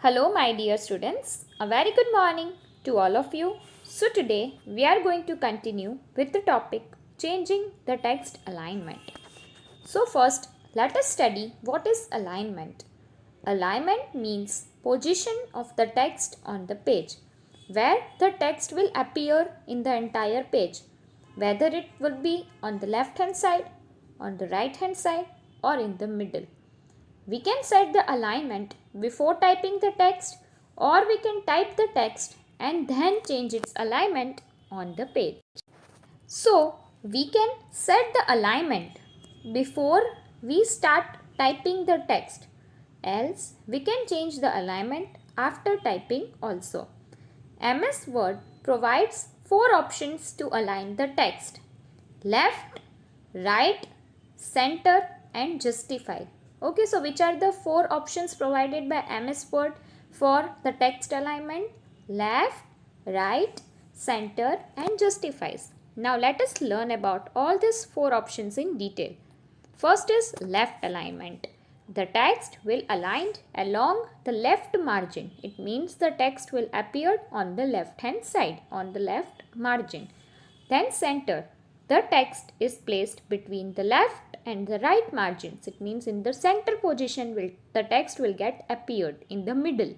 Hello, my dear students. A very good morning to all of you. So, today we are going to continue with the topic changing the text alignment. So, first, let us study what is alignment. Alignment means position of the text on the page, where the text will appear in the entire page, whether it will be on the left hand side, on the right hand side, or in the middle. We can set the alignment before typing the text, or we can type the text and then change its alignment on the page. So, we can set the alignment before we start typing the text. Else, we can change the alignment after typing also. MS Word provides 4 options to align the text: left, right, center and justify. Okay, so which are the 4 options provided by MS Word for the text alignment? Left, right, center and justifies. Now let us learn about all these 4 options in detail. First is left alignment. The text will align along the left margin. It means the text will appear on the left hand side, on the left margin. Then center. The text is placed between the left and the right margins. It means in the center position the text will get appeared in the middle,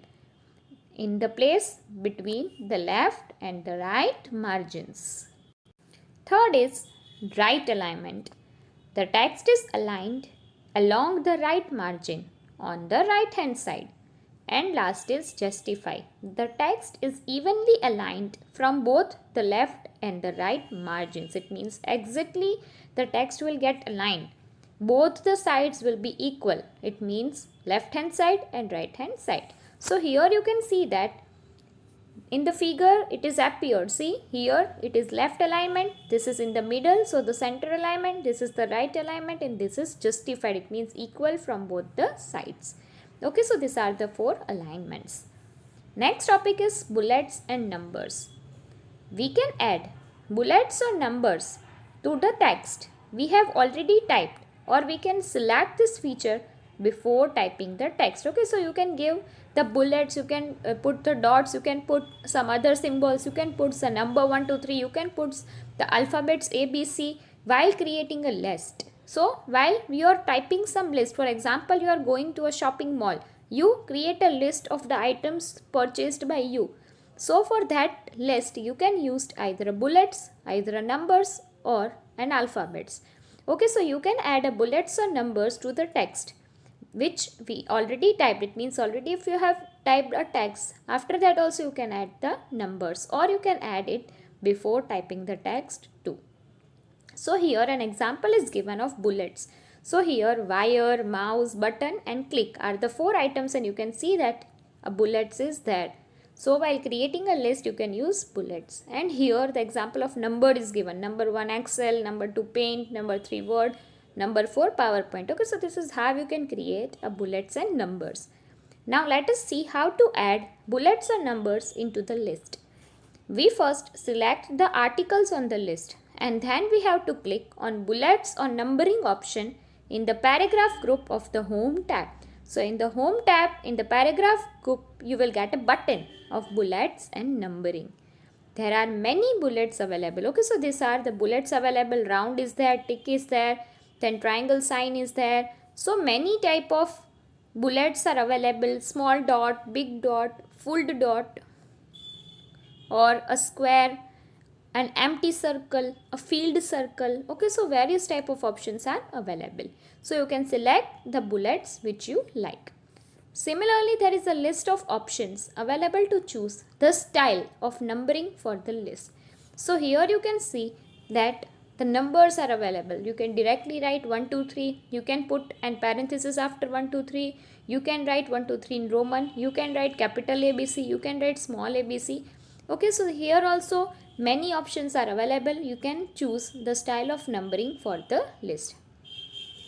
in the place between the left and the right margins. Third is right alignment. The text is aligned along the right margin on the right hand side. And last is justify. The text is evenly aligned from both the left and the right margins. It means exactly the text will get aligned. Both the sides will be equal. It means left hand side and right hand side. So here you can see that in the figure it is appeared. See, here it is left alignment, this is in the middle, so the center alignment, this is the right alignment and this is justified. It means equal from both the sides. Okay, so these are the 4 alignments. Next topic is bullets and numbers. We can add bullets or numbers to the text we have already typed, or we can select this feature before typing the text. Okay, so you can give the bullets, you can put the dots, you can put some other symbols, you can put the number 1 2 3, you can put the alphabets ABC while creating a list. So while you are typing some list, for example you are going to a shopping mall, you create a list of the items purchased by you. So for that list you can use either a bullets, either a numbers or an alphabets. Okay, so you can add a bullets or numbers to the text which we already typed. It means already if you have typed a text, after that also you can add the numbers, or you can add it before typing the text too. So here an example is given of bullets. So here wire, mouse, button and click are the 4 items, and you can see that a bullets is there. So while creating a list you can use bullets. And here the example of number is given. Number 1 Excel, number 2 Paint, number 3 Word, number 4 PowerPoint. Okay, so this is how you can create a bullets and numbers. Now let us see how to add bullets or numbers into the list. We first select the articles on the list, and then we have to click on bullets or numbering option in the paragraph group of the home tab. So in the home tab, in the paragraph group, you will get a button of bullets and numbering. There are many bullets available. Okay, so these are the bullets available. Round is there, tick is there, then triangle sign is there. So many type of bullets are available. Small dot, big dot, full dot, or a square, an empty circle, a filled circle. Okay, so various type of options are available. So you can select the bullets which you like. Similarly, there is a list of options available to choose the style of numbering for the list. So here you can see that the numbers are available. You can directly write 1 2 3. You can put an parenthesis after 1 2 3. You can write 1 2 3 in Roman. You can write capital ABC. You can write small ABC. Okay, so here also many options are available. You can choose the style of numbering for the list.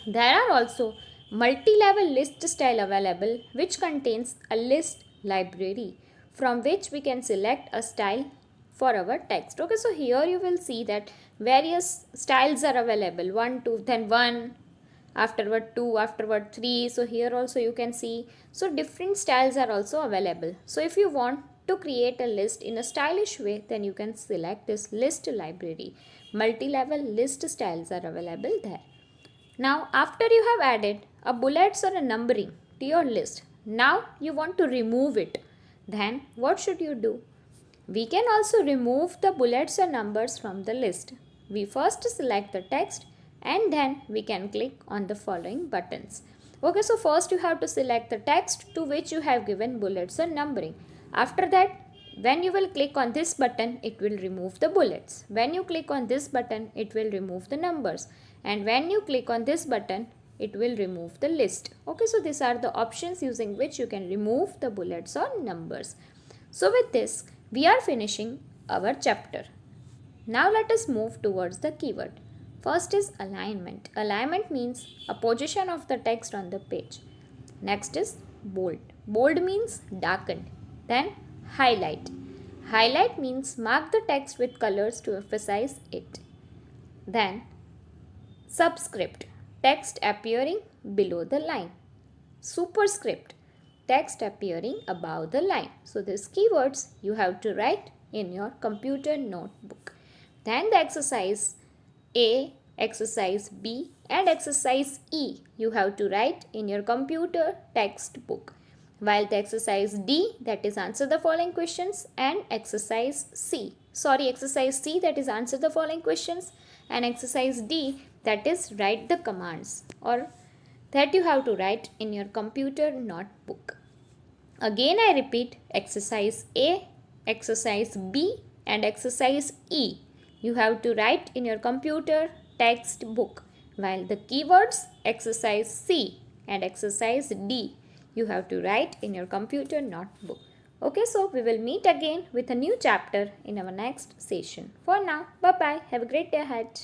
There are also multi-level list style available, which contains a list library from which we can select a style for our text. Okay, so here you will see that various styles are available. 1 2 then 1 afterward 2, afterward 3. So here also you can see. So different styles are also available. So if you want to create a list in a stylish way, then you can select this list library. Multi-level list styles are available there. Now after you have added a bullets or a numbering to your list, now you want to remove it. Then what should you do? We can also remove the bullets or numbers from the list. We first select the text and then we can click on the following buttons. Okay, so first you have to select the text to which you have given bullets or numbering. After that, when you will click on this button, it will remove the bullets. When you click on this button, it will remove the numbers. And when you click on this button, it will remove the list. Okay, so these are the options using which you can remove the bullets or numbers. So with this, we are finishing our chapter. Now let us move towards the keyword. First is alignment. Alignment means a position of the text on the page. Next is bold. Bold means darkened. Then highlight. Highlight means mark the text with colors to emphasize it. Then subscript. Text appearing below the line. Superscript, text appearing above the line. So these keywords you have to write in your computer notebook. Then the exercise A, exercise B and exercise E you have to write in your computer textbook. While the exercise D, that is answer the following questions, and exercise C that is answer the following questions, and exercise D, that is write the commands, or that you have to write in your computer notebook. Again I repeat, exercise A, exercise B and exercise E you have to write in your computer textbook, while the keywords exercise C and exercise D you have to write in your computer notebook. Okay, so we will meet again with a new chapter in our next session. For now, bye bye. Have a great day ahead.